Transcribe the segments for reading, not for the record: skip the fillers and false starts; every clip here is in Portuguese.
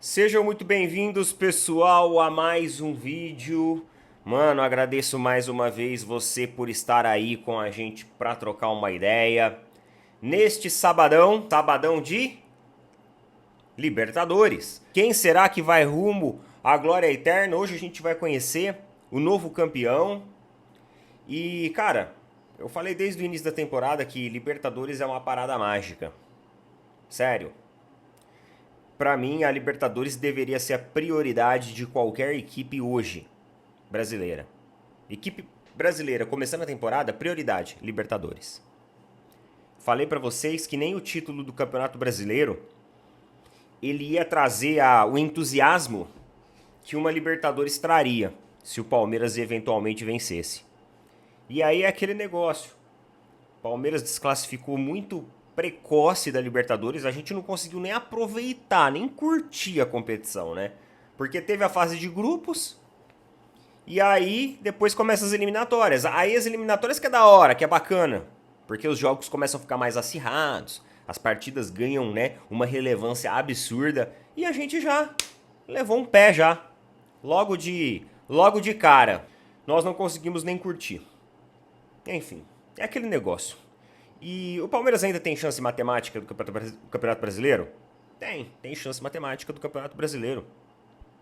Sejam muito bem-vindos, pessoal, a mais um vídeo. Mano, agradeço mais uma vez você por estar aí com a gente para trocar uma ideia. Neste sabadão de Libertadores. Quem será que vai rumo à glória eterna? Hoje a gente vai conhecer o novo campeão. E, cara, eu falei desde o início da temporada que Libertadores é uma parada mágica. Sério. Pra mim, a Libertadores deveria ser a prioridade de qualquer equipe hoje brasileira. Equipe brasileira começando a temporada, prioridade, Libertadores. Falei pra vocês que nem o título do Campeonato Brasileiro ele ia trazer o entusiasmo que uma Libertadores traria se o Palmeiras eventualmente vencesse. E aí é aquele negócio. O Palmeiras desclassificou muito precoce da Libertadores, a gente não conseguiu nem aproveitar, nem curtir a competição, né? Porque teve a fase de grupos e aí depois começam as eliminatórias. Aí as eliminatórias que é da hora, que é bacana, porque os jogos começam a ficar mais acirrados, as partidas ganham, né, uma relevância absurda e a gente já levou um pé já. Logo de cara, nós não conseguimos nem curtir. Enfim, é aquele negócio. E o Palmeiras ainda tem chance matemática do Campeonato Brasileiro? Tem chance matemática do Campeonato Brasileiro.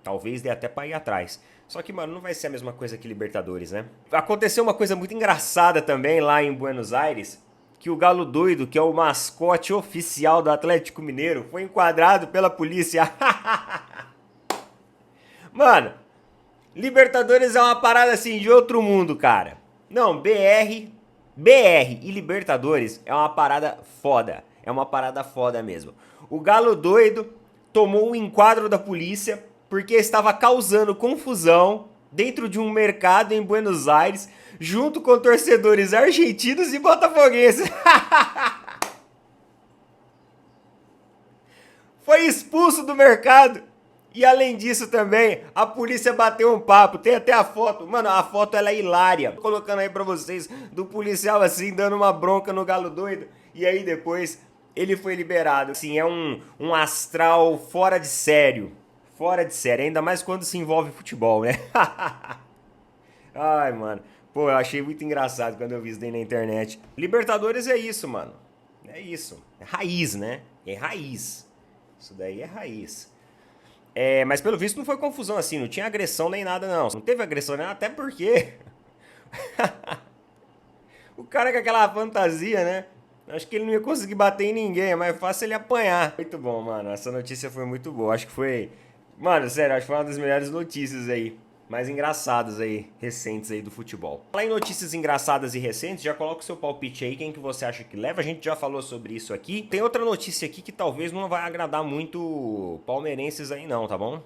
Talvez dê até pra ir atrás. Só que, mano, não vai ser a mesma coisa que Libertadores, né? Aconteceu uma coisa muito engraçada também lá em Buenos Aires, que o Galo Doido, que é o mascote oficial do Atlético Mineiro, foi enquadrado pela polícia. Mano, Libertadores é uma parada assim de outro mundo, cara. Não, BR e Libertadores é uma parada foda. É uma parada foda mesmo. O Galo Doido tomou um enquadro da polícia porque estava causando confusão dentro de um mercado em Buenos Aires junto com torcedores argentinos e botafoguenses. Foi expulso do mercado. E além disso também, a polícia bateu um papo, tem até a foto. Mano, a foto ela é hilária. Tô colocando aí pra vocês do policial assim, dando uma bronca no Galo Doido. E aí depois ele foi liberado. Assim, é um astral fora de sério. Fora de sério, ainda mais quando se envolve futebol, né? Ai, mano. Pô, eu achei muito engraçado quando eu vi isso daí na internet. Libertadores é isso, mano. É isso. É raiz, né? É raiz. Isso daí é raiz. Mas pelo visto não foi confusão assim, não tinha agressão nem nada não. Não teve agressão nem nada, até porque o cara com aquela fantasia, né? Acho que ele não ia conseguir bater em ninguém, é mais fácil ele apanhar. Muito bom, mano, essa notícia foi muito boa. Acho que foi, mano, sério, acho que foi uma das melhores notícias aí, mais engraçadas aí, recentes aí do futebol. Falar em notícias engraçadas e recentes, já coloca o seu palpite aí, quem que você acha que leva, a gente já falou sobre isso aqui. Tem outra notícia aqui que talvez não vai agradar muito palmeirenses aí não, tá bom?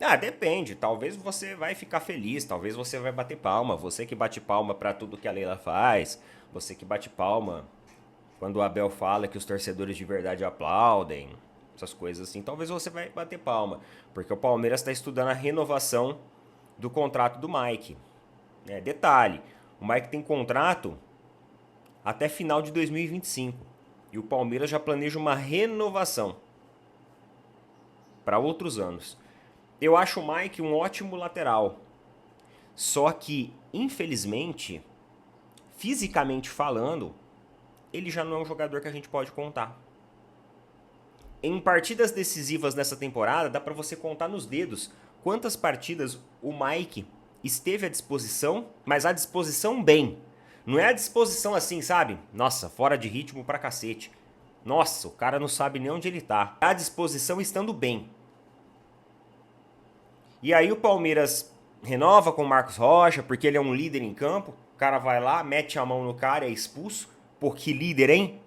Ah, depende, talvez você vai ficar feliz, talvez você vai bater palma, você que bate palma pra tudo que a Leila faz, você que bate palma quando o Abel fala que os torcedores de verdade aplaudem, essas coisas assim, talvez você vai bater palma, porque o Palmeiras está estudando a renovação do contrato do Mike. Detalhe, o Mike tem contrato até final de 2025 e o Palmeiras já planeja uma renovação para outros anos. Eu acho o Mike um ótimo lateral, só que, infelizmente, fisicamente falando, ele já não é um jogador que a gente pode contar. Em partidas decisivas nessa temporada, dá para você contar nos dedos quantas partidas o Mike esteve à disposição, mas à disposição bem. Não é à disposição assim, sabe? Nossa, fora de ritmo pra cacete. Nossa, o cara não sabe nem onde ele tá. À disposição estando bem. E aí o Palmeiras renova com o Marcos Rocha, porque ele é um líder em campo. O cara vai lá, mete a mão no cara e é expulso. Pô, que líder, hein?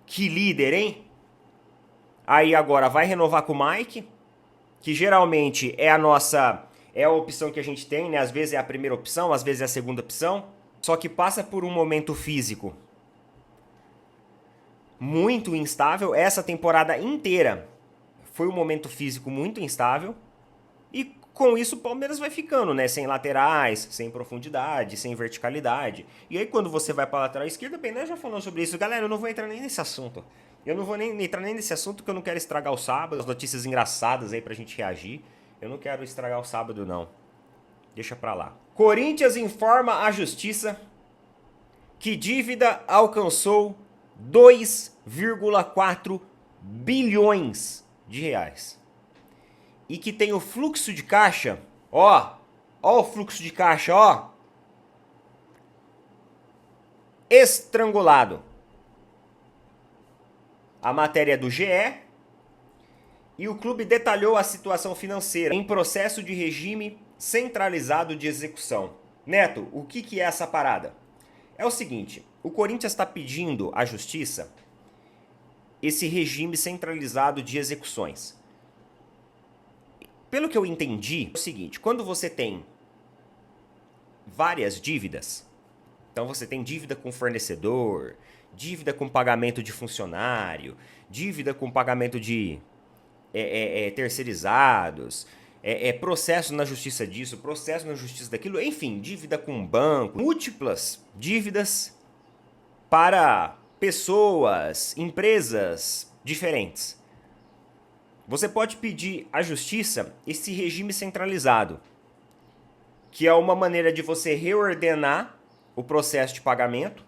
Que líder, hein? Aí agora vai renovar com o Mike, que geralmente é a opção que a gente tem, né? Às vezes é a primeira opção, às vezes é a segunda opção. Só que passa por um momento físico muito instável. Essa temporada inteira foi um momento físico muito instável. E com isso o Palmeiras vai ficando, né? Sem laterais, sem profundidade, sem verticalidade. E aí quando você vai para a lateral esquerda, bem, nós já falamos sobre isso. Galera, eu não vou entrar nem nesse assunto. Eu não vou nem entrar nem nesse assunto, que eu não quero estragar o sábado. As notícias engraçadas aí pra gente reagir. Eu não quero estragar o sábado, não. Deixa pra lá. Corinthians informa a justiça que dívida alcançou 2,4 bilhões de reais. E que tem o fluxo de caixa, ó o fluxo de caixa, ó, estrangulado. A matéria é do GE e o clube detalhou a situação financeira em processo de regime centralizado de execução. Neto, o que é essa parada? É o seguinte, o Corinthians está pedindo à justiça esse regime centralizado de execuções. Pelo que eu entendi, é o seguinte, quando você tem várias dívidas, então você tem dívida com fornecedor, dívida com pagamento de funcionário, dívida com pagamento de terceirizados, processo na justiça disso, processo na justiça daquilo, enfim, dívida com banco, múltiplas dívidas para pessoas, empresas diferentes. Você pode pedir à justiça esse regime centralizado, que é uma maneira de você reordenar o processo de pagamento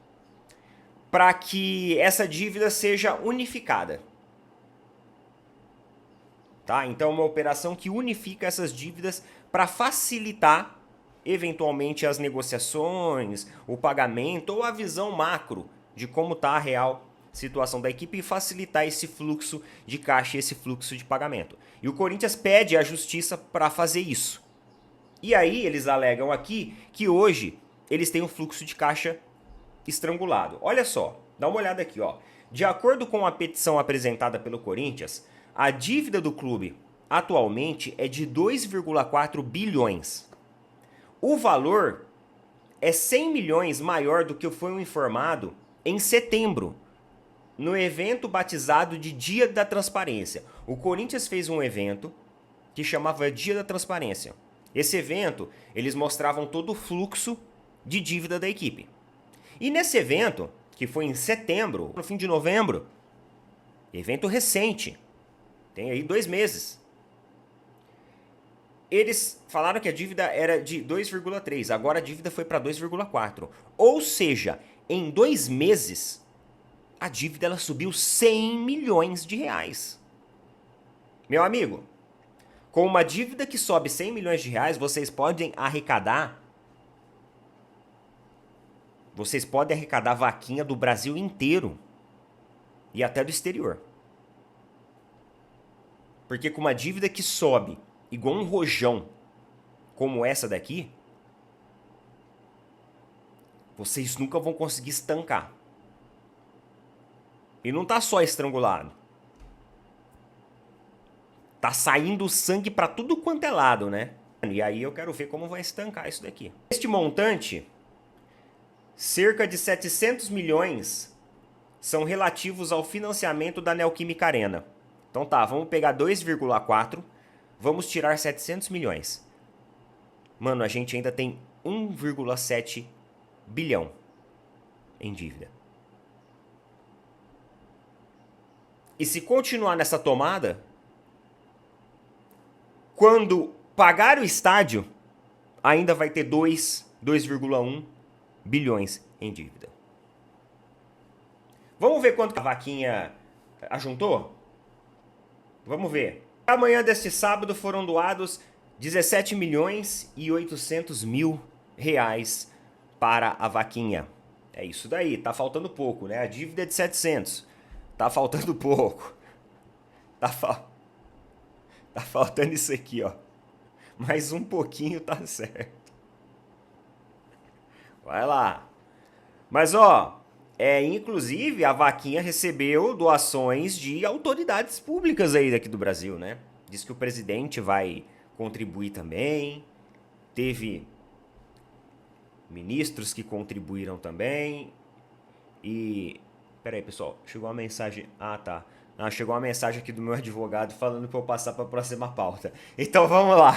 para que essa dívida seja unificada. Tá? Então é uma operação que unifica essas dívidas para facilitar eventualmente as negociações, o pagamento ou a visão macro de como está a real situação da equipe e facilitar esse fluxo de caixa e esse fluxo de pagamento. E o Corinthians pede à justiça para fazer isso. E aí eles alegam aqui que hoje eles têm um fluxo de caixa estrangulado. Olha só, dá uma olhada aqui, ó. De acordo com a petição apresentada pelo Corinthians, a dívida do clube atualmente é de 2,4 bilhões. O valor é 100 milhões maior do que foi informado em setembro, no evento batizado de Dia da Transparência. O Corinthians fez um evento que chamava Dia da Transparência. Esse evento, eles mostravam todo o fluxo de dívida da equipe. E nesse evento, que foi em setembro, no fim de novembro, evento recente, tem aí 2 meses, eles falaram que a dívida era de 2,3, agora a dívida foi para 2,4. Ou seja, em 2 meses, a dívida ela subiu 100 milhões de reais. Meu amigo, com uma dívida que sobe 100 milhões de reais, vocês podem arrecadar vaquinha do Brasil inteiro e até do exterior. Porque com uma dívida que sobe igual um rojão como essa daqui, vocês nunca vão conseguir estancar. E não tá só estrangulado. Tá saindo sangue para tudo quanto é lado, né? E aí eu quero ver como vai estancar isso daqui. Este montante, cerca de 700 milhões, são relativos ao financiamento da Neoquímica Arena. Então tá, vamos pegar 2,4, vamos tirar 700 milhões. Mano, a gente ainda tem 1,7 bilhão em dívida. E se continuar nessa tomada, quando pagar o estádio, ainda vai ter 2,1 bilhões em dívida. Vamos ver quanto a vaquinha ajuntou? Vamos ver. Amanhã deste sábado foram doados 17 milhões e 800 mil reais para a vaquinha. É isso daí, tá faltando pouco, né? A dívida é de 700. Tá faltando pouco. Tá faltando isso aqui, ó. Mais um pouquinho tá certo. Vai lá. Mas, ó, inclusive a vaquinha recebeu doações de autoridades públicas aí daqui do Brasil, né? Diz que o presidente vai contribuir também. Teve ministros que contribuíram também. E... Pera aí, pessoal. Chegou uma mensagem... Ah, tá. Chegou uma mensagem aqui do meu advogado falando para eu passar para a próxima pauta. Então vamos lá.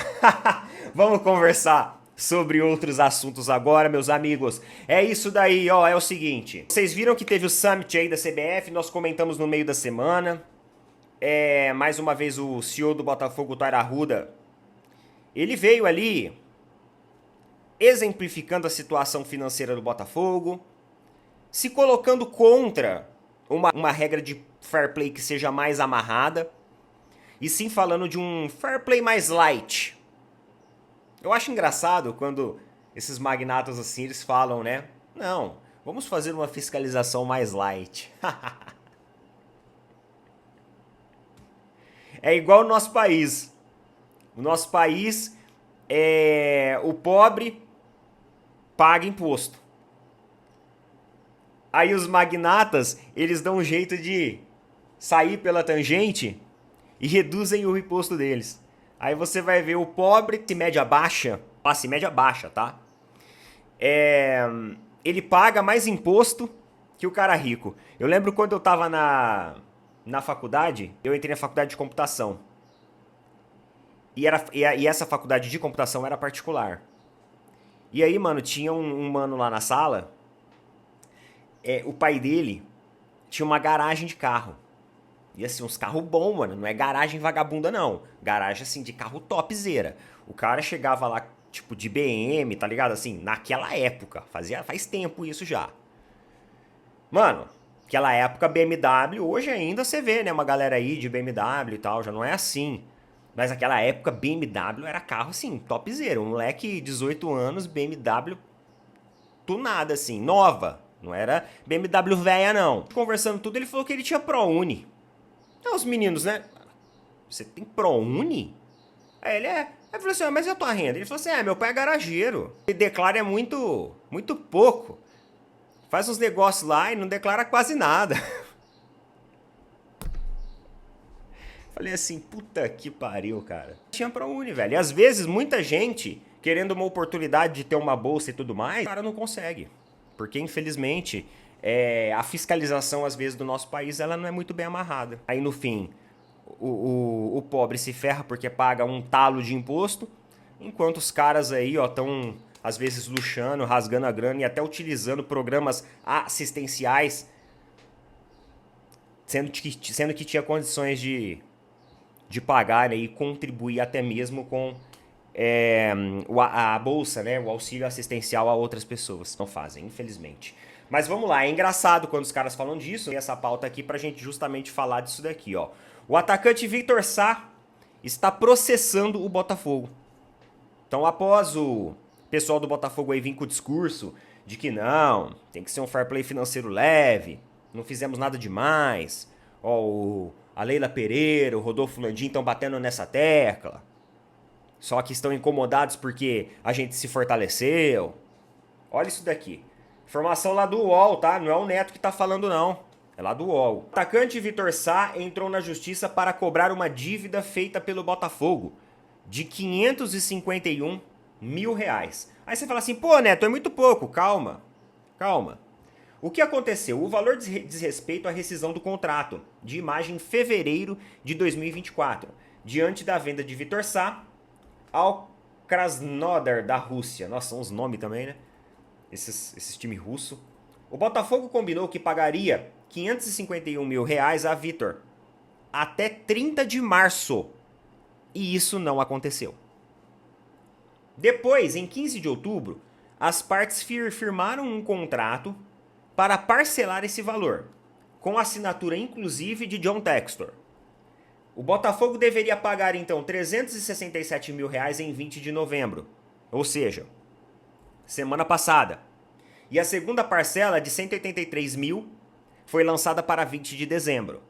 Vamos conversar sobre outros assuntos agora, meus amigos. É isso daí, ó, é o seguinte. Vocês viram que teve o Summit aí da CBF, nós comentamos no meio da semana. Mais uma vez o CEO do Botafogo, o Taira Arruda, ele veio ali exemplificando a situação financeira do Botafogo, se colocando contra uma regra de fair play que seja mais amarrada, e sim falando de um fair play mais light. Eu acho engraçado quando esses magnatas assim, eles falam, né? Não, vamos fazer uma fiscalização mais light. É igual o nosso país. O nosso país, o pobre paga imposto. Aí os magnatas, eles dão um jeito de sair pela tangente e reduzem o imposto deles. Aí você vai ver o pobre, classe média baixa, tá? Ele paga mais imposto que o cara rico. Eu lembro quando eu tava na faculdade, eu entrei na faculdade de computação. E essa faculdade de computação era particular. E aí, mano, tinha um mano lá na sala, o pai dele tinha uma garagem de carro. E assim, uns carros bons, mano. Não é garagem vagabunda, não. Garagem, assim, de carro topzera. O cara chegava lá, tipo, de BM, tá ligado? Assim, naquela época. Faz tempo isso já. Mano, aquela época BMW, hoje ainda você vê, né? Uma galera aí de BMW e tal, já não é assim. Mas naquela época, BMW era carro, assim, topzera. Um moleque, 18 anos, BMW tunada, assim, nova. Não era BMW velha, não. Conversando tudo, ele falou que ele tinha ProUni. Então, os meninos, né? Você tem ProUni? Aí ele Aí falou assim, mas e a tua renda? Ele falou assim, meu pai é garageiro. Ele declara muito pouco. Faz uns negócios lá e não declara quase nada. Falei assim, puta que pariu, cara. Tinha ProUni, velho. E às vezes, muita gente, querendo uma oportunidade de ter uma bolsa e tudo mais, o cara não consegue. Porque, infelizmente, a fiscalização, às vezes, do nosso país, ela não é muito bem amarrada. Aí, no fim, o pobre se ferra porque paga um talo de imposto, enquanto os caras aí, ó, estão, às vezes, luxando, rasgando a grana e até utilizando programas assistenciais, sendo que tinha condições de pagar, né, e contribuir até mesmo com a bolsa, né, o auxílio assistencial a outras pessoas. Não fazem, infelizmente. Mas vamos lá, é engraçado quando os caras falam disso. E essa pauta aqui pra gente justamente falar disso daqui, ó. O atacante Vitor Sá está processando o Botafogo. Então, após o pessoal do Botafogo aí vir com o discurso de que não, tem que ser um fair play financeiro leve, não fizemos nada demais, ó, a Leila Pereira, o Rodolfo Landim estão batendo nessa tecla, só que estão incomodados porque a gente se fortaleceu. Olha isso daqui. Informação lá do UOL, tá? Não é o Neto que tá falando, não. É lá do UOL. O atacante Vitor Sá entrou na justiça para cobrar uma dívida feita pelo Botafogo de 551 mil reais. Aí você fala assim, pô, Neto, é muito pouco. Calma, calma. O que aconteceu? O valor diz respeito à rescisão do contrato de imagem em fevereiro de 2024, diante da venda de Vitor Sá ao Krasnodar da Rússia. Nossa, são uns nomes também, né? Esses time russo. O Botafogo combinou que pagaria 551 mil reais a Vitor até 30 de março. E isso não aconteceu. Depois, em 15 de outubro, as partes firmaram um contrato para parcelar esse valor, com assinatura inclusive de John Textor. O Botafogo deveria pagar então 367 mil reais em 20 de novembro, ou seja, semana passada. E a segunda parcela de 183 mil foi lançada para 20 de dezembro.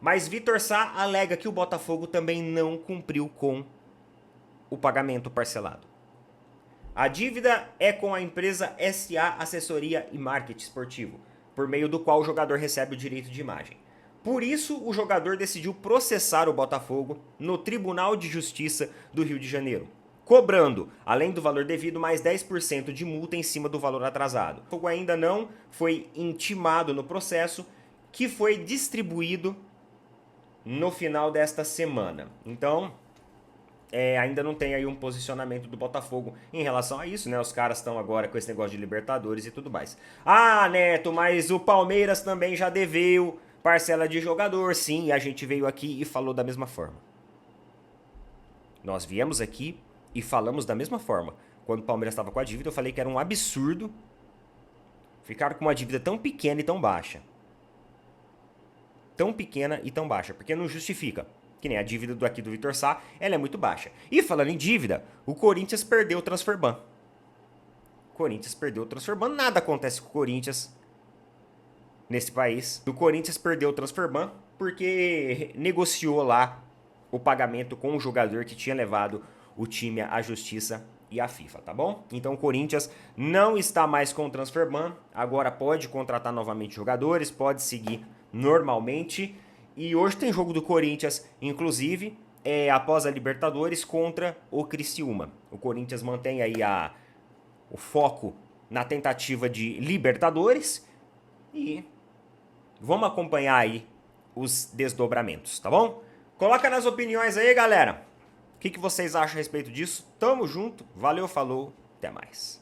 Mas Vitor Sá alega que o Botafogo também não cumpriu com o pagamento parcelado. A dívida é com a empresa SA Assessoria e Marketing Esportivo, por meio do qual o jogador recebe o direito de imagem. Por isso, o jogador decidiu processar o Botafogo no Tribunal de Justiça do Rio de Janeiro, cobrando, além do valor devido, mais 10% de multa em cima do valor atrasado. O Botafogo ainda não foi intimado no processo, que foi distribuído no final desta semana. Então, ainda não tem aí um posicionamento do Botafogo em relação a isso, né? Os caras estão agora com esse negócio de Libertadores e tudo mais. Ah, Neto, mas o Palmeiras também já deveu parcela de jogador. Sim, a gente veio aqui e falou da mesma forma. Nós viemos aqui e falamos da mesma forma. Quando o Palmeiras estava com a dívida, eu falei que era um absurdo ficar com uma dívida tão pequena e tão baixa. Tão pequena e tão baixa, porque não justifica. Que nem a dívida do Vitor Sá, ela é muito baixa. E falando em dívida, o Corinthians perdeu o Transferban. O Corinthians perdeu o Transferban, nada acontece com o Corinthians nesse país. O Corinthians perdeu o Transferban porque negociou lá o pagamento com o jogador que tinha levado o time à justiça e à FIFA, tá bom? Então o Corinthians não está mais com o Transferban, agora pode contratar novamente jogadores, pode seguir normalmente. E hoje tem jogo do Corinthians, inclusive, após a Libertadores contra o Criciúma. O Corinthians mantém aí o foco na tentativa de Libertadores e vamos acompanhar aí os desdobramentos, tá bom? Coloca nas opiniões aí, galera. O que vocês acham a respeito disso? Tamo junto, valeu, falou, até mais.